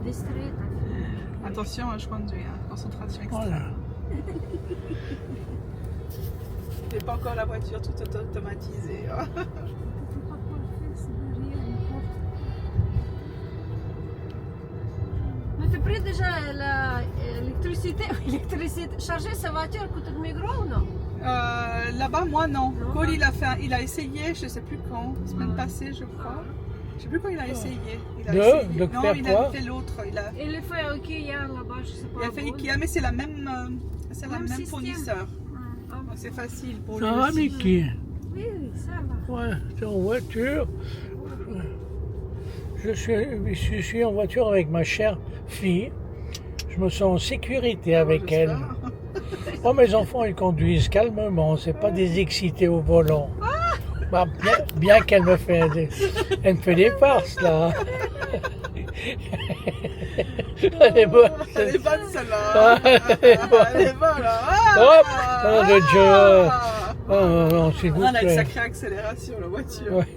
distraita. Attention, je conduis, hein. Concentration extrême. Voilà. C'est pas encore la voiture toute automatisée. Hein. Faut pas qu'on le fasse derrière une porte. Mais t'as pris déjà l'électricité, charger sa voiture coûte de micro ou non? Là-bas, moi non. Non. Cole, il a essayé, je sais plus quand, semaine passée, je crois. Je sais plus quand il a essayé. Il a essayé. De Non, faire il quoi? a fait l'autre. Il a fait Ikea là-bas, je sais pas. Il a fait Ikea, mais c'est la même, Même système. fournisseur. Ah, Donc c'est facile pour lui Ça va, aussi. Mickey? oui, ça va. Ouais, t'es en voiture. Je suis en voiture avec ma chère fille. Je me sens en sécurité avec elle. J'espère. Oh, mes enfants, ils conduisent calmement, c'est pas des excités au volant. Bah, bien qu'elle me fait elle me fait des farces, là. Elle est bonne. Elle est bonne celle-là. Ah, elle est bonne. Elle est bonne là. Hop, oh, le Dieu. Oh, non, s'il vous On a une plaît. sacrée accélération, la voiture. Ouais.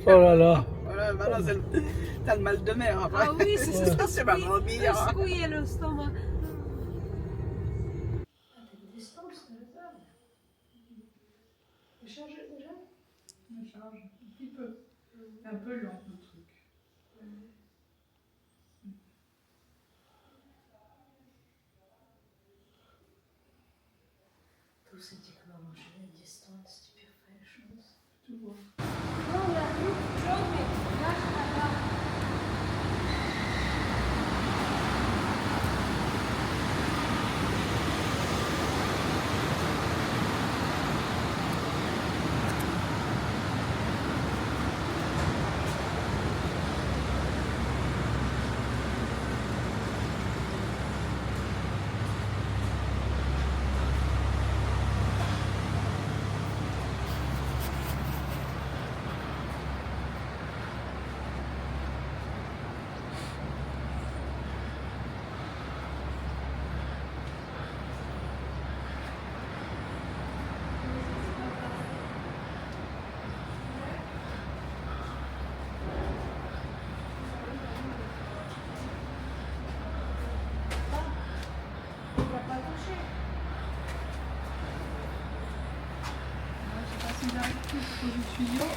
Oh là là. Voilà, maintenant, t'as le mal de mer. Après. Ah oui, c'est Ouais. ça. C'est pas vomir. Secouiller le stomac. On charge un petit peu. C'est un peu lent le truc. Tous ces technologies à distance, tu peux faire des choses. Tu vois. Je sais pas s'il arrive tout pour le tuyau.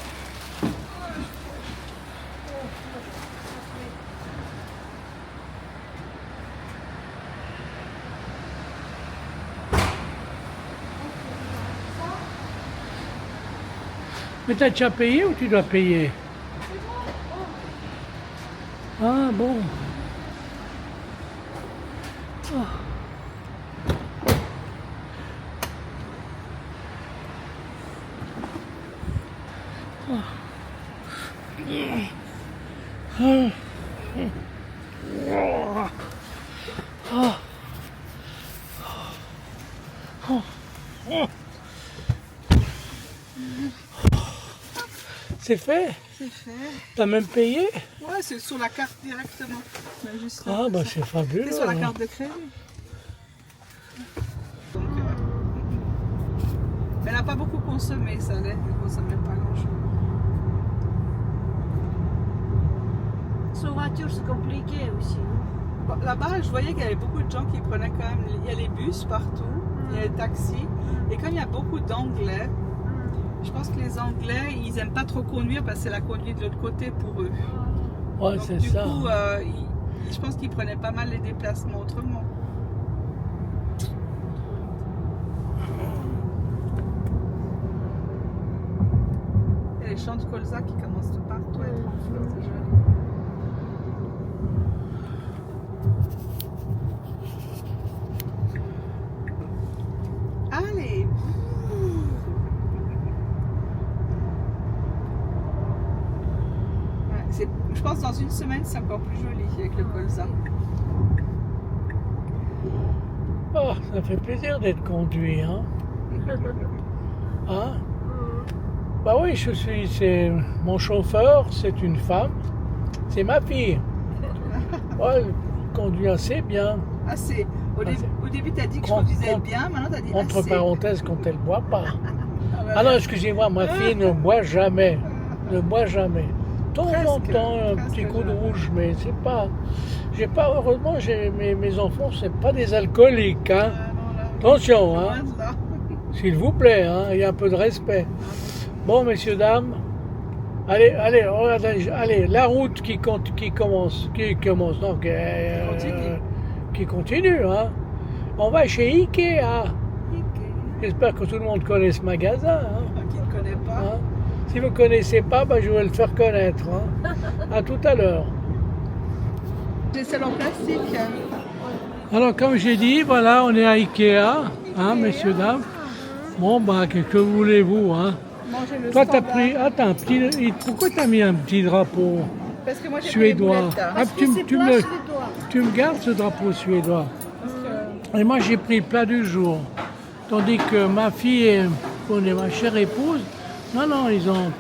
Mais t'as déjà payé ou tu dois payer? Ah bon. Ah. Ah. Ah. Ah. C'est fait? C'est fait. T'as même payé? Ouais, c'est sur la carte directement. Mais juste là, Ah bah ça. c'est fabuleux. C'est sur la carte de crédit. Donc, mais elle n'a pas beaucoup consommé, ça allait. Elle ne consommait pas grand-chose. Sur voiture, c'est compliqué aussi. Bon, là-bas, je voyais qu'il y avait beaucoup de gens qui prenaient quand même. Il y a les bus partout, il y a les taxis. Et comme il y a beaucoup d'Anglais, je pense que les Anglais, ils n'aiment pas trop conduire parce que c'est la conduite de l'autre côté pour eux. Ouais, Donc, c'est du ça. coup, je pense qu'ils prenaient pas mal les déplacements autrement. Il y a les champs de colza qui commencent de partout à être en fleurs, c'est joli. Allez! Ouais, je pense que dans une semaine, c'est encore plus joli avec le colza. Oh, ça fait plaisir d'être conduit, hein? Hein? Bah oui, c'est mon chauffeur, c'est une femme, c'est ma fille. Ouais, elle conduit assez bien. Assez. Au début, tu as dit que je Entre- conduisais bien, maintenant tu as dit Entre assez. parenthèses, quand elle boit pas. Ah, ouais, Ah non, excusez-moi, ma fille ne boit jamais. Ne boit jamais. temps en Presque, temps, un presque petit coup de jamais. rouge, mais c'est pas. Heureusement, mes enfants, c'est pas des alcooliques, hein. Non, là, Attention, hein. loin de là. S'il vous plaît, hein, il y a un peu de respect. Bon, messieurs, dames, allez, la route qui commence, non, qui continue, hein. On va chez Ikea. J'espère que tout le monde connaît ce magasin, hein. Qui ne connaît pas. Hein. Si vous ne connaissez pas, je vais le faire connaître. Hein. À tout à l'heure. Des salons plastiques. Alors, comme j'ai dit, voilà, on est à Ikea, hein, messieurs, dames. Bon, que voulez-vous, hein? Manger le Toi, t'as standard. pris. Attends, pourquoi t'as mis un petit drapeau Parce que moi j'ai pris les suédois? boulettes. Ah, tu me gardes ce drapeau suédois. Parce que Et moi, j'ai pris le plat du jour. Tandis que ma fille et ma chère épouse, non, ils ont.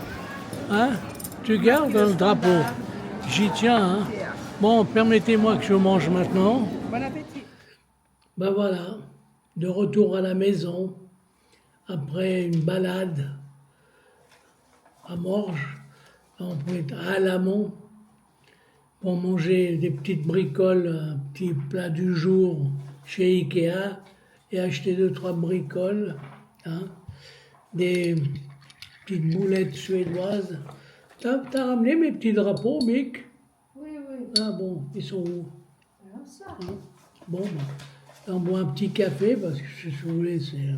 Hein? Tu gardes le drapeau. J'y tiens, hein? Bon, permettez-moi que je mange maintenant. bon appétit. Ben voilà, de retour à la maison, après une balade à Morges, à Alamont, pour manger des petites bricoles, un petit plat du jour chez Ikea, et acheter 2-3 bricoles, hein, des petites boulettes suédoises. T'as ramené mes petits drapeaux, Mick? Oui, oui. Ah bon, ils sont où? Alors ça. Hein? Bon, on boit un petit café parce que si vous voulez, c'est.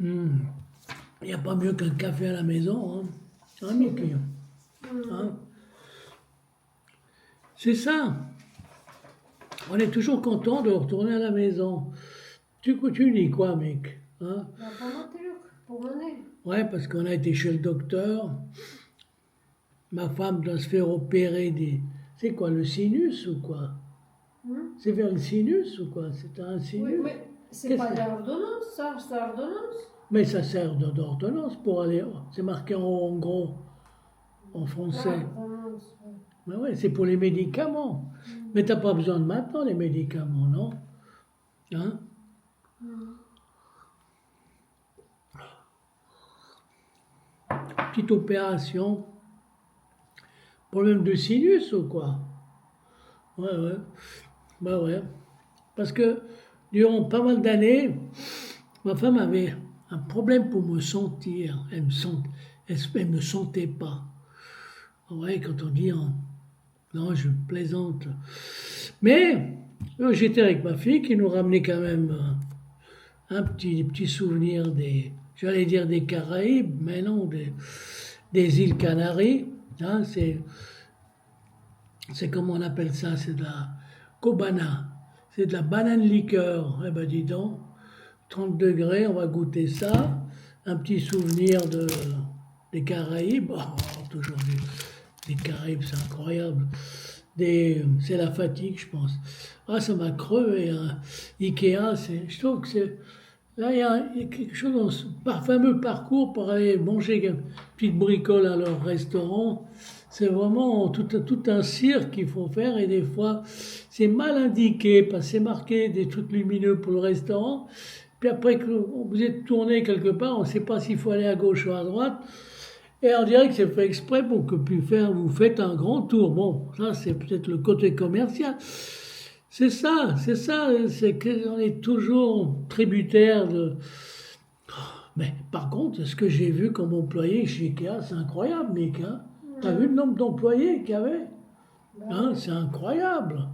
Il n'y a pas mieux qu'un café à la maison, hein. Hein, Mickey? Hein? C'est ça. On est toujours content de retourner à la maison. Tu dis quoi, Mick? Hein? Pour mon nez. Ouais, parce qu'on a été chez le docteur. Ma femme doit se faire opérer des. C'est quoi, le sinus ou quoi? C'est vers le sinus ou quoi? C'est un sinus? Oui, mais c'est Qu'est-ce pas que- l'ordonnance, ça, c'est l'ordonnance. Mais ça sert d'ordonnance pour aller. C'est marqué en gros, en français. L'ordonnance, oui. Mais ouais, c'est pour les médicaments. Mais t'as pas besoin de maintenant les médicaments, non? Hein? Petite opération. Problème de sinus ou quoi? Ouais. Bah ouais. Parce que durant pas mal d'années, ma femme avait un problème pour me sentir. Elle me sentait pas. Ouais, quand on dit non, je plaisante. Mais j'étais avec ma fille qui nous ramenait quand même un petit souvenir j'allais dire des Caraïbes, mais non, des îles Canaries. Hein, c'est comment on appelle ça, c'est de la cobana, c'est de la banane liqueur. Eh ben dis donc, 30 degrés, on va goûter ça. Un petit souvenir des Caraïbes. Oh, toujours des Caraïbes, c'est incroyable. C'est la fatigue, je pense. Ah, ça m'a crevé. Hein. Ikea, je trouve que c'est. Là, il y a quelque chose dans ce fameux parcours pour aller manger une petite bricole à leur restaurant. C'est vraiment tout un cirque qu'il faut faire et des fois, c'est mal indiqué parce que c'est marqué des trucs lumineux pour le restaurant. Puis après que vous êtes tourné quelque part, on ne sait pas s'il faut aller à gauche ou à droite. Et on dirait que c'est fait exprès pour que vous faites un grand tour. Bon, ça c'est peut-être le côté commercial. C'est ça, c'est qu'on est toujours tributaire de... Mais par contre, ce que j'ai vu comme employé chez Ikea, c'est incroyable, mec. Hein? T'as vu le nombre d'employés qu'il y avait? Hein, c'est incroyable.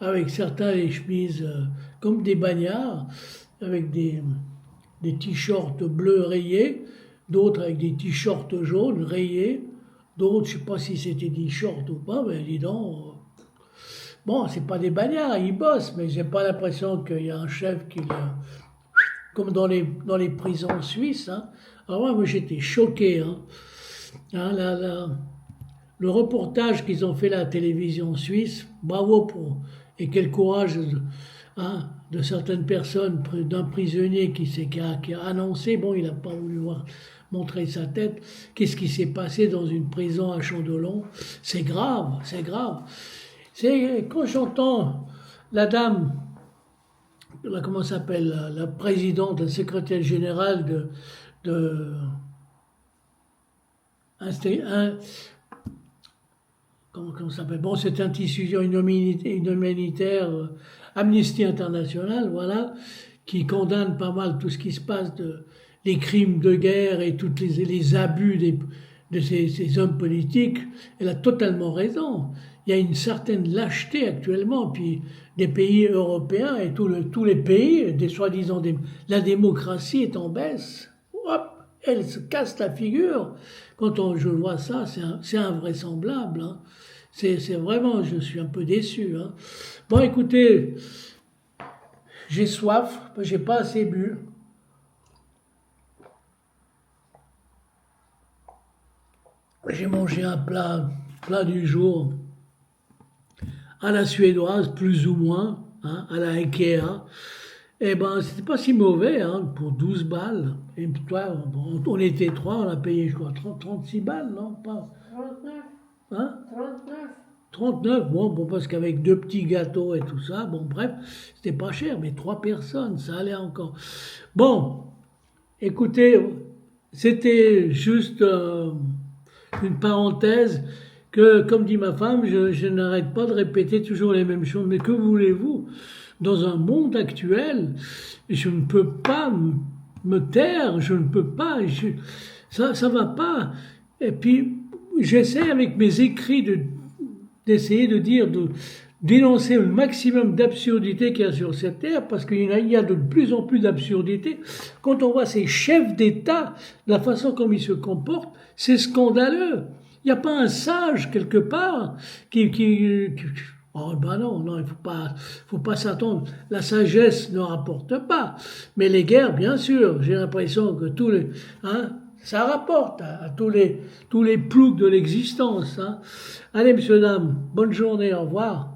Avec certains les chemises comme des bagnards, avec des t-shirts bleus rayés, d'autres avec des t-shirts jaunes rayés, d'autres, je ne sais pas si c'était des shorts ou pas, mais dis donc... Bon, c'est pas des bagnards, ils bossent, mais j'ai pas l'impression qu'il y a un chef qui comme dans les prisons suisses. Hein. Alors moi j'étais choqué. Hein. Hein, le reportage qu'ils ont fait à la télévision suisse, bravo et quel courage de certaines personnes, d'un prisonnier qui a annoncé, bon, il n'a pas voulu montrer sa tête, qu'est-ce qui s'est passé dans une prison à Chandelon. C'est grave, c'est grave. C'est quand j'entends la dame, comment s'appelle, la présidente, la secrétaire générale comment ça s'appelle? Bon, cette institution, une humanitaire, Amnesty International, voilà, qui condamne pas mal tout ce qui se passe, les crimes de guerre et tous les abus de ces hommes politiques. Elle a totalement raison. Il y a une certaine lâcheté actuellement, puis des pays européens et tous les pays, des soi-disant, la démocratie est en baisse. Hop, elle se casse la figure. Je vois ça, c'est invraisemblable. Hein. C'est vraiment, je suis un peu déçu. Hein. Bon, écoutez, j'ai soif, j'ai pas assez bu. J'ai mangé un plat du jour à la suédoise, plus ou moins, hein, à la Ikea. Eh ben, c'était pas si mauvais, hein, pour 12 balles. Et toi, bon, on était trois, on a payé, je crois, 36 balles, non? Pas. 39. Hein? 39. 39, bon, parce qu'avec 2 petits gâteaux et tout ça, bon, bref, c'était pas cher, mais 3 personnes, ça allait encore. Bon, écoutez, c'était juste une parenthèse que, comme dit ma femme, je n'arrête pas de répéter toujours les mêmes choses. Mais que voulez-vous? Dans un monde actuel, je ne peux pas me taire, je ne peux pas, ça va pas. Et puis, j'essaie avec mes écrits d'essayer de dire, de dénoncer le maximum d'absurdités qu'il y a sur cette terre, parce qu'il y a de plus en plus d'absurdités. Quand on voit ces chefs d'État, la façon comme ils se comportent, c'est scandaleux. Il n'y a pas un sage quelque part oh ben non, il faut pas s'attendre. La sagesse ne rapporte pas. Mais les guerres, bien sûr, j'ai l'impression que ça rapporte à tous les ploucs de l'existence. Hein. Allez, messieurs, dames, bonne journée, au revoir.